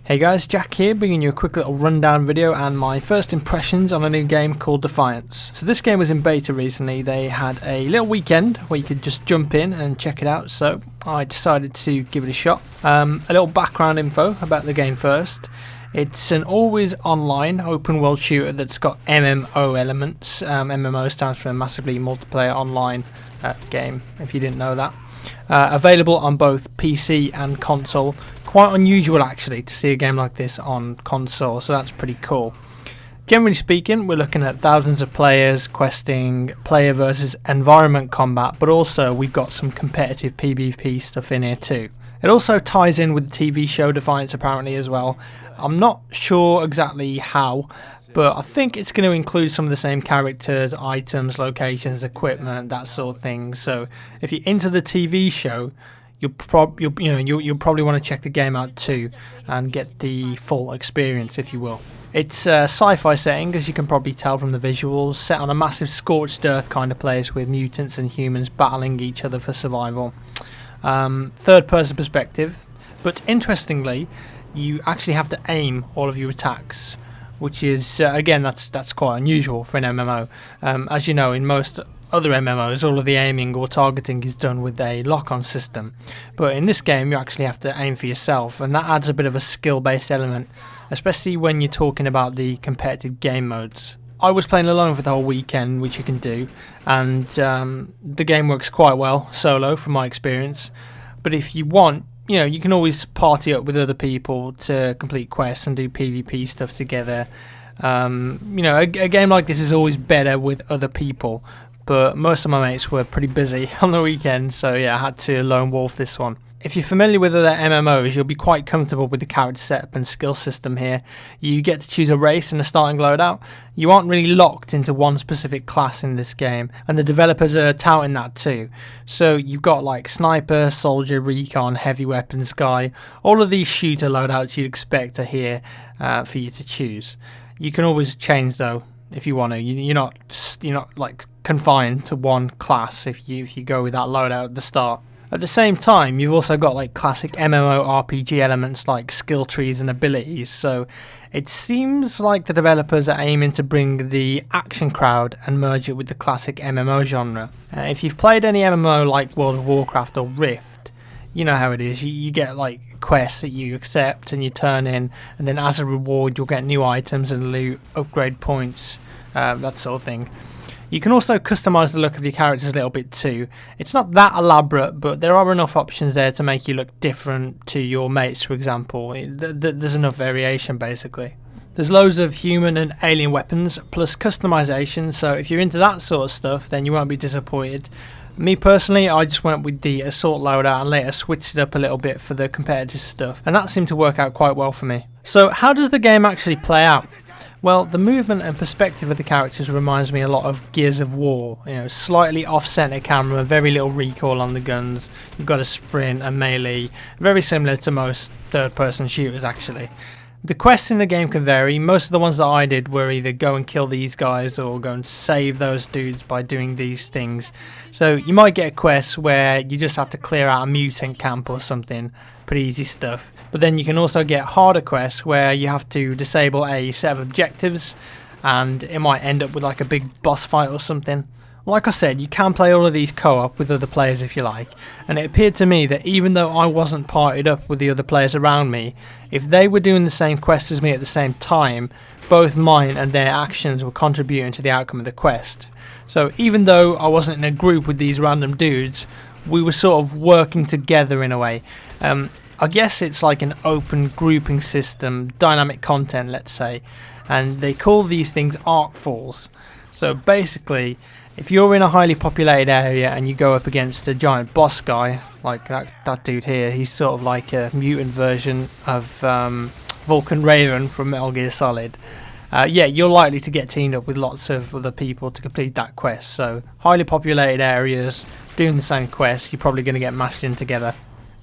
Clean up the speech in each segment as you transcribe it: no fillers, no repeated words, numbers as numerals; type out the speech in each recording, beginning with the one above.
Hey guys, Jack here, bringing you a quick little rundown video and my first impressions on a new game called Defiance. So this game was in beta recently. They had a little weekend where you could just jump in and check it out, so I decided to give it a shot. A little background info about the game first. It's an always online open world shooter that's got MMO elements. MMO stands for a massively multiplayer online game, if you didn't know that. Available on both PC and console. Quite unusual actually to see a game like this on console, so that's pretty cool. Generally speaking, we're looking at thousands of players, questing, player versus environment combat, but also we've got some competitive PvP stuff in here too. It also ties in with the TV show Defiance apparently as well. I'm not sure exactly how, but I think it's going to include some of the same characters, items, locations, equipment, that sort of thing. So if you're into the TV show, you'll probably want to check the game out too and get the full experience, if you will. It's a sci-fi setting, as you can probably tell from the visuals, set on a massive scorched earth kind of place with mutants and humans battling each other for survival. Third person perspective, but interestingly, you actually have to aim all of your attacks, which is again that's quite unusual for an MMO. As you know, in most other MMOs, all of the aiming or targeting is done with a lock-on system, but in this game you actually have to aim for yourself, and that adds a bit of a skill-based element, especially when you're talking about the competitive game modes. I was playing alone for the whole weekend, which you can do, and the game works quite well solo from my experience. But if you want, you can always party up with other people to complete quests and do PvP stuff together. A game like this is always better with other people, but most of my mates were pretty busy on the weekend, so yeah, I had to lone wolf this one. If you're familiar with other MMOs, you'll be quite comfortable with the character setup and skill system here. You get to choose a race and a starting loadout. You aren't really locked into one specific class in this game, and the developers are touting that too. So you've got like sniper, soldier, recon, heavy weapons guy. All of these shooter loadouts you'd expect are here for you to choose. You can always change though if you want to. You're not like confined to one class if you go with that loadout at the start. At the same time, you've also got like classic MMORPG elements like skill trees and abilities, so it seems like the developers are aiming to bring the action crowd and merge it with the classic MMO genre. If you've played any MMO like World of Warcraft or Rift, you know how it is. You get like quests that you accept and you turn in, and then as a reward you'll get new items and loot, upgrade points, that sort of thing. You can also customise the look of your characters a little bit too. It's not that elaborate, but there are enough options there to make you look different to your mates, for example. There's enough variation basically. There's loads of human and alien weapons plus customisation, so if you're into that sort of stuff then you won't be disappointed. Me personally, I just went with the assault loadout and later switched it up a little bit for the competitive stuff, and that seemed to work out quite well for me. So how does the game actually play out? Well, the movement and perspective of the characters reminds me a lot of Gears of War. Slightly off-center camera, very little recoil on the guns. You've got a sprint, a melee, very similar to most third-person shooters actually. The quests in the game can vary. Most of the ones that I did were either go and kill these guys or go and save those dudes by doing these things. So you might get a quest where you just have to clear out a mutant camp or something. Pretty easy stuff. But then you can also get harder quests where you have to disable a set of objectives, and it might end up with like a big boss fight or something. Like I said, you can play all of these co-op with other players if you like, and it appeared to me that even though I wasn't partied up with the other players around me, if they were doing the same quest as me at the same time, both mine and their actions were contributing to the outcome of the quest. So even though I wasn't in a group with these random dudes, we were sort of working together in a way. I guess it's like an open grouping system, dynamic content let's say, and they call these things arc falls. So basically, if you're in a highly populated area and you go up against a giant boss guy, like that dude here, he's sort of like a mutant version of Vulcan Raven from Metal Gear Solid. You're likely to get teamed up with lots of other people to complete that quest. So highly populated areas, doing the same quest, you're probably going to get mashed in together.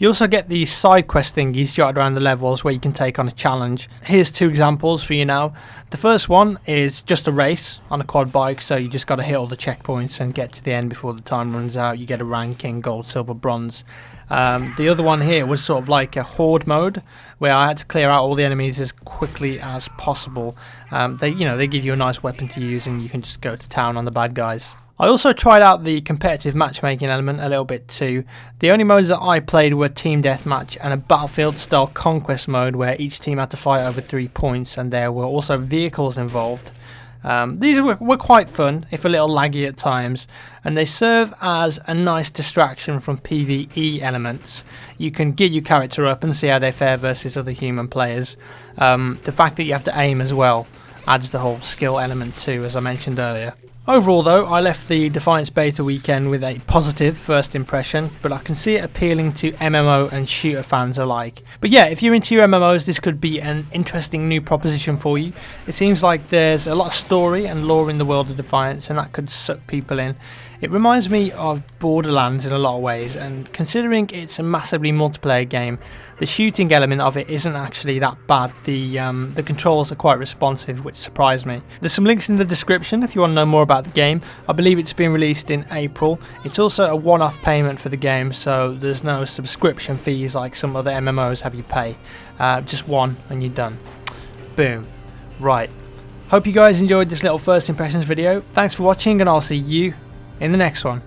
You also get these side quest thingies jotted around the levels where you can take on a challenge. Here's 2 examples for you now. The first one is just a race on a quad bike, so you just got to hit all the checkpoints and get to the end before the time runs out. You get a ranking, gold, silver, bronze. The other one here was sort of like a horde mode where I had to clear out all the enemies as quickly as possible. They give you a nice weapon to use and you can just go to town on the bad guys. I also tried out the competitive matchmaking element a little bit too. The only modes that I played were Team Deathmatch and a Battlefield style Conquest mode where each team had to fight over 3 points, and there were also vehicles involved. These were quite fun, if a little laggy at times, and they serve as a nice distraction from PvE elements. You can get your character up and see how they fare versus other human players. The fact that you have to aim as well adds the whole skill element too, as I mentioned earlier. Overall though, I left the Defiance beta weekend with a positive first impression, but I can see it appealing to MMO and shooter fans alike. But yeah, if you're into your MMOs, this could be an interesting new proposition for you. It seems like there's a lot of story and lore in the world of Defiance, and that could suck people in. It reminds me of Borderlands in a lot of ways, and considering it's a massively multiplayer game, the shooting element of it isn't actually that bad. The controls are quite responsive, which surprised me. There's some links in the description if you want to know more about the game. I believe it's been released in April. It's also a one-off payment for the game, so there's no subscription fees like some other MMOs have you pay. Just one and you're done. Boom. Right. Hope you guys enjoyed this little first impressions video. Thanks for watching, and I'll see you in the next one.